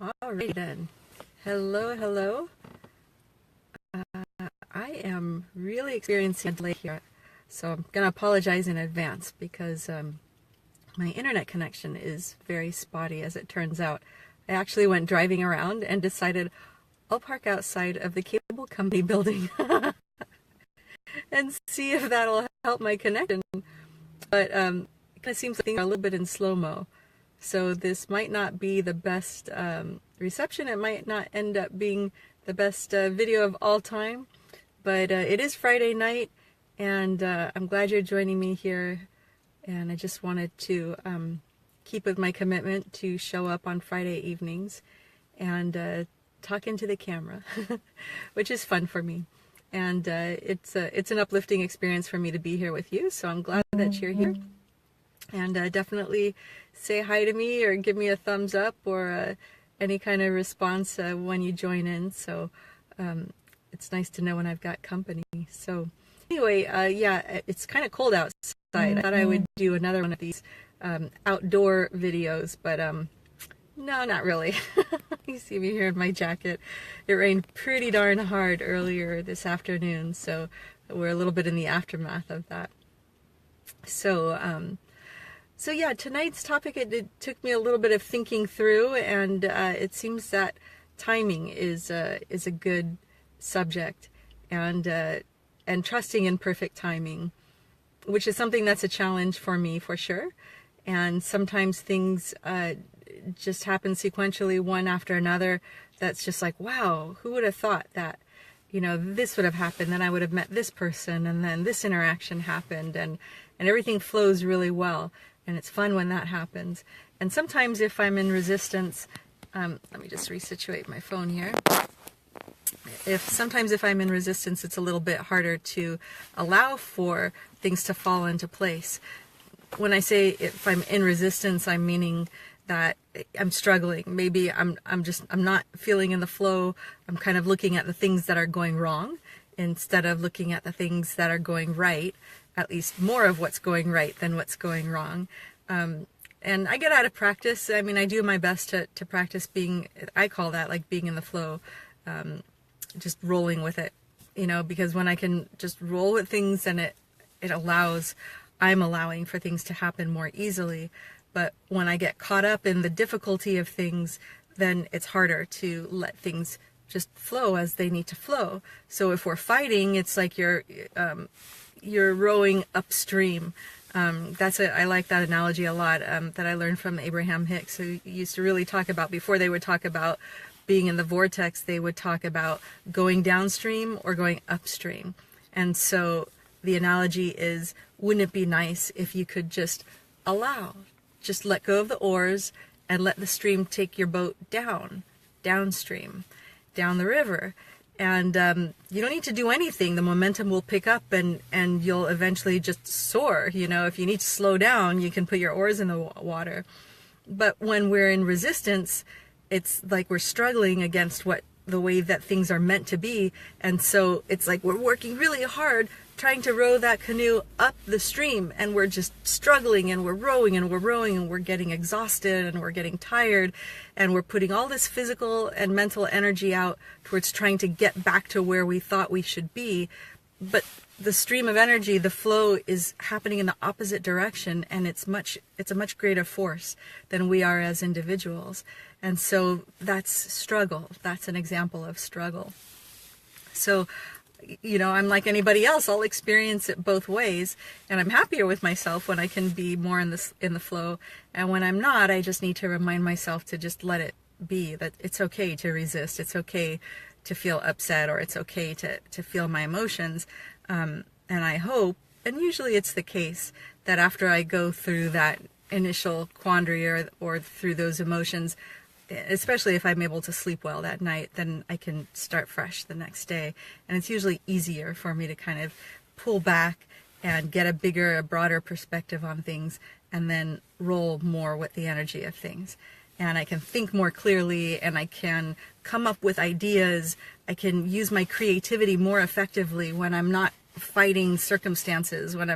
All right then. Hello, hello. I am really experiencing a delay here, so I'm going to apologize in advance because my internet connection is very spotty, as it turns out. I actually went driving around and decided I'll park outside of the cable company building and see if that'll help my connection. But it kind of seems like things are a little bit in slow-mo. So this might not be the best reception. It might not end up being the best video of all time. But it is Friday night, and I'm glad you're joining me here. And I just wanted to keep with my commitment to show up on Friday evenings and talk into the camera, which is fun for me. And it's an uplifting experience for me to be here with you. So I'm glad that you're here. And definitely say hi to me or give me a thumbs up or any kind of response when you join in. So it's nice to know when I've got company. So anyway, yeah, it's kind of cold outside. I thought I would do another one of these outdoor videos, but no, not really. You see me here in my jacket. It rained pretty darn hard earlier this afternoon, so we're a little bit in the aftermath of that. So yeah, tonight's topic, it took me a little bit of thinking through, and it seems that timing is a good subject, and trusting in perfect timing, which is something that's a challenge for me for sure. And sometimes things just happen sequentially, one after another. That's just like, wow, who would have thought that, this would have happened, then I would have met this person, and then this interaction happened, and everything flows really well. And it's fun when that happens. And sometimes if I'm in resistance, let me just resituate my phone here. Sometimes if I'm in resistance, it's a little bit harder to allow for things to fall into place. When I say if I'm in resistance, I'm meaning that I'm struggling. Maybe I'm not feeling in the flow. I'm kind of looking at the things that are going wrong instead of looking at the things that are going right. At least more of what's going right than what's going wrong. And I get out of practice. I mean, I do my best to practice being, I call that like being in the flow, just rolling with it, because when I can just roll with things, and I'm allowing for things to happen more easily. But when I get caught up in the difficulty of things, then it's harder to let things just flow as they need to flow. So if we're fighting, it's like you're rowing upstream. I like that analogy a lot, that I learned from Abraham Hicks, who used to really talk about, before they would talk about being in the vortex, they would talk about going downstream or going upstream. And so the analogy is, wouldn't it be nice if you could just let go of the oars and let the stream take your boat downstream, down the river. And you don't need to do anything. The momentum will pick up, and you'll eventually just soar. If you need to slow down, you can put your oars in the water. But when we're in resistance, it's like we're struggling against the way that things are meant to be. And so it's like we're working really hard trying to row that canoe up the stream, and we're just struggling, and we're rowing, and we're getting exhausted, and we're getting tired, and we're putting all this physical and mental energy out towards trying to get back to where we thought we should be. But the stream of energy, the flow, is happening in the opposite direction, and it's a much greater force than we are as individuals. And so that's struggle. That's an example of struggle. So I'm like anybody else. I'll experience it both ways, and I'm happier with myself when I can be more in the flow. And when I'm not, I just need to remind myself to just let it be, that it's okay to resist. It's okay to feel upset, or it's okay to feel my emotions. And I hope, and usually it's the case, that after I go through that initial quandary or through those emotions, especially if I'm able to sleep well that night, then I can start fresh the next day. And it's usually easier for me to kind of pull back and get a broader perspective on things, and then roll more with the energy of things. And I can think more clearly, and I can come up with ideas. I can use my creativity more effectively when I'm not fighting circumstances, when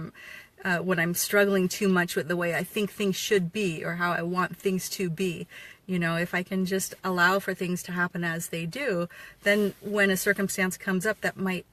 I'm struggling too much with the way I think things should be or how I want things to be. You know, if I can just allow for things to happen as they do, then when a circumstance comes up that might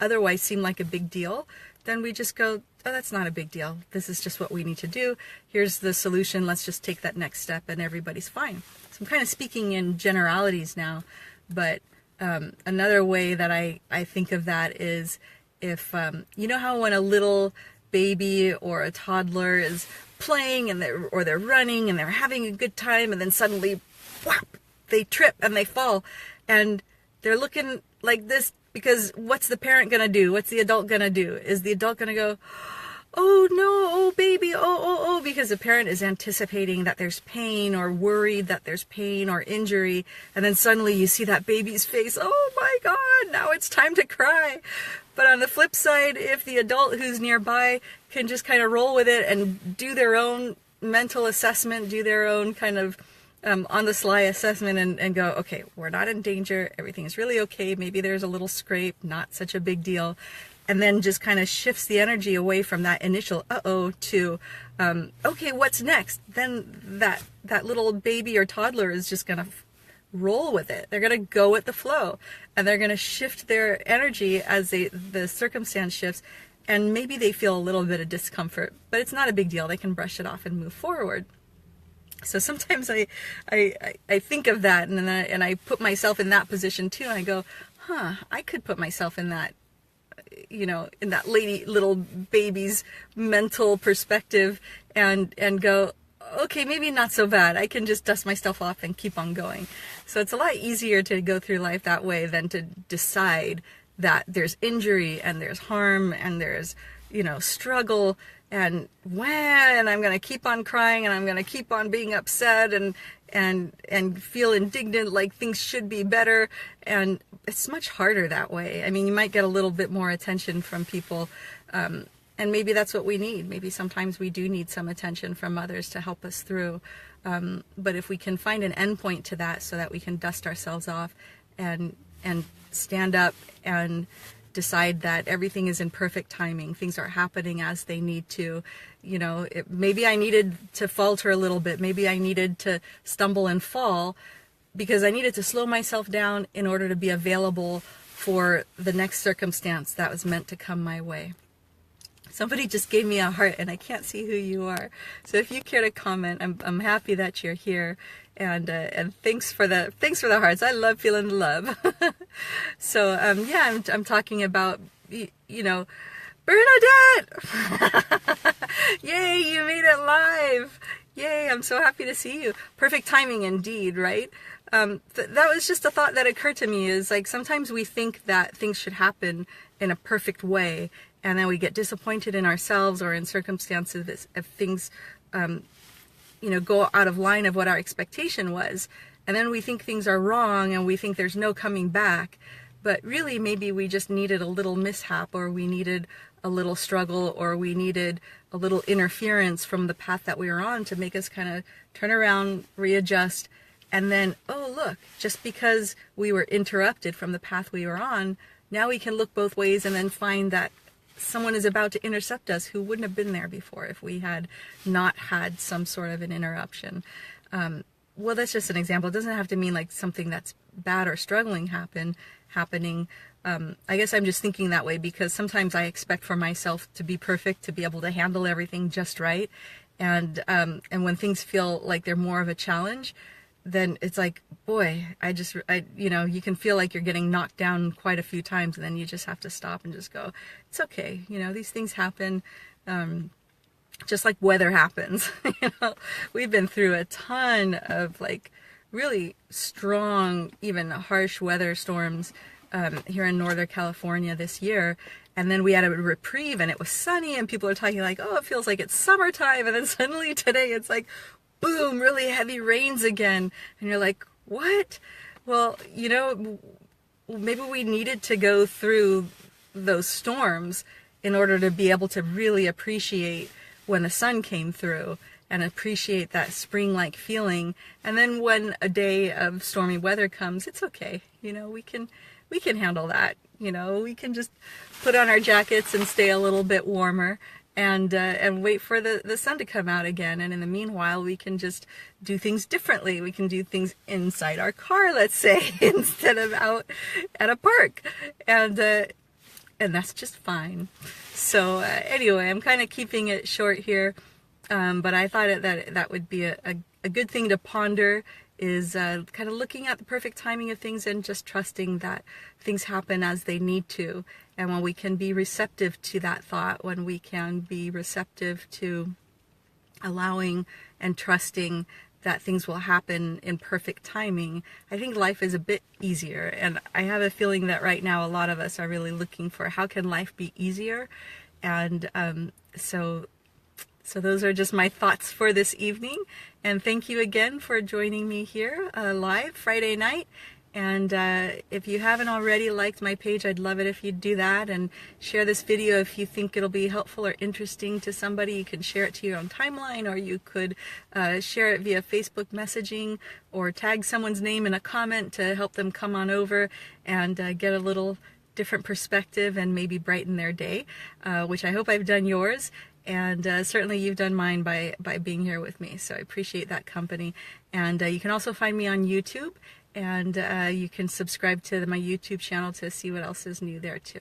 otherwise seem like a big deal, then we just go, oh, that's not a big deal. This is just what we need to do. Here's the solution. Let's just take that next step and everybody's fine. So I'm kind of speaking in generalities now, but another way that I think of that is if, you know how when a little baby or a toddler is playing and they're running and they're having a good time and then suddenly whap, they trip and they fall and they're looking like this because what's the parent gonna do? What's the adult gonna do? Is the adult gonna go, oh no, oh baby, oh, because the parent is anticipating that there's pain or worried that there's pain or injury, and then suddenly you see that baby's face, oh my God, now it's time to cry. But on the flip side, if the adult who's nearby can just kind of roll with it and do their own mental assessment, do their own kind of on-the-sly assessment and go, okay, we're not in danger, everything's really okay, maybe there's a little scrape, not such a big deal, and then just kind of shifts the energy away from that initial uh-oh to, okay, what's next? Then that little baby or toddler is just going to roll with it. They're going to go with the flow, and they're going to shift their energy as the circumstance shifts, and maybe they feel a little bit of discomfort, but it's not a big deal. They can brush it off and move forward. So sometimes I think of that, and I put myself in that position too, and I go, I could put myself in that, you know, in that little baby's mental perspective and go, okay, maybe not so bad. I can just dust myself off and keep on going. So it's a lot easier to go through life that way than to decide that there's injury and there's harm and there's, you know, struggle and I'm going to keep on crying and I'm going to keep on being upset and feel indignant like things should be better. And it's much harder that way. I mean, you might get a little bit more attention from people, and maybe that's what we need. Maybe sometimes we do need some attention from others to help us through. But if we can find an endpoint to that so that we can dust ourselves off and stand up and decide that everything is in perfect timing, things are happening as they need to, you know, maybe I needed to falter a little bit. Maybe I needed to stumble and fall because I needed to slow myself down in order to be available for the next circumstance that was meant to come my way. Somebody just gave me a heart and I can't see who you are. So if you care to comment, I'm happy that you're here. And thanks for the hearts. I love feeling the love. So yeah, I'm talking about, you know, Bernadette! Yay, you made it live! Yay, I'm so happy to see you. Perfect timing indeed, right? That was just a thought that occurred to me, is like sometimes we think that things should happen in a perfect way, and then we get disappointed in ourselves or in circumstances if things you know, go out of line of what our expectation was, and then we think things are wrong and we think there's no coming back. But really, maybe we just needed a little mishap, or we needed a little struggle, or we needed a little interference from the path that we were on to make us kind of turn around, readjust, and then, oh look, just because we were interrupted from the path we were on, now we can look both ways and then find that someone is about to intercept us who wouldn't have been there before if we had not had some sort of an interruption. Well, that's just an example. It doesn't have to mean like something that's bad or struggling happening. I guess I'm just thinking that way because sometimes I expect for myself to be perfect, to be able to handle everything just right. And when things feel like they're more of a challenge, then it's like, boy, you know, you can feel like you're getting knocked down quite a few times, and then you just have to stop and just go, it's okay. You know, these things happen. Just like weather happens. You know, we've been through a ton of like really strong, even harsh weather storms here in Northern California this year. And then we had a reprieve and it was sunny and people are talking like, oh, it feels like it's summertime. And then suddenly today it's like, boom, really heavy rains again. And you're like, what? Well, you know, maybe we needed to go through those storms in order to be able to really appreciate when the sun came through and appreciate that spring-like feeling. And then when a day of stormy weather comes, it's okay. You know, we can handle that. You know, we can just put on our jackets and stay a little bit warmer and wait for the sun to come out again. And in the meanwhile, we can just do things differently. We can do things inside our car, let's say, instead of out at a park. And that's just fine. So anyway, I'm kind of keeping it short here. But I thought that would be a good thing to ponder, is kind of looking at the perfect timing of things and just trusting that things happen as they need to. And when we can be receptive to that thought, when we can be receptive to allowing and trusting that things will happen in perfect timing, I think life is a bit easier. And I have a feeling that right now a lot of us are really looking for, how can life be easier? And so those are just my thoughts for this evening. And thank you again for joining me here live Friday night. And if you haven't already liked my page, I'd love it if you'd do that, and share this video if you think it'll be helpful or interesting to somebody. You can share it to your own timeline, or you could share it via Facebook messaging, or tag someone's name in a comment to help them come on over and get a little different perspective and maybe brighten their day, which I hope I've done yours. And certainly you've done mine by being here with me. So I appreciate that company. And you can also find me on YouTube, and you can subscribe to my YouTube channel to see what else is new there too.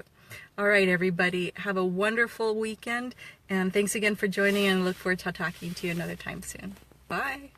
All right, everybody, have a wonderful weekend. And thanks again for joining, and look forward to talking to you another time soon. Bye.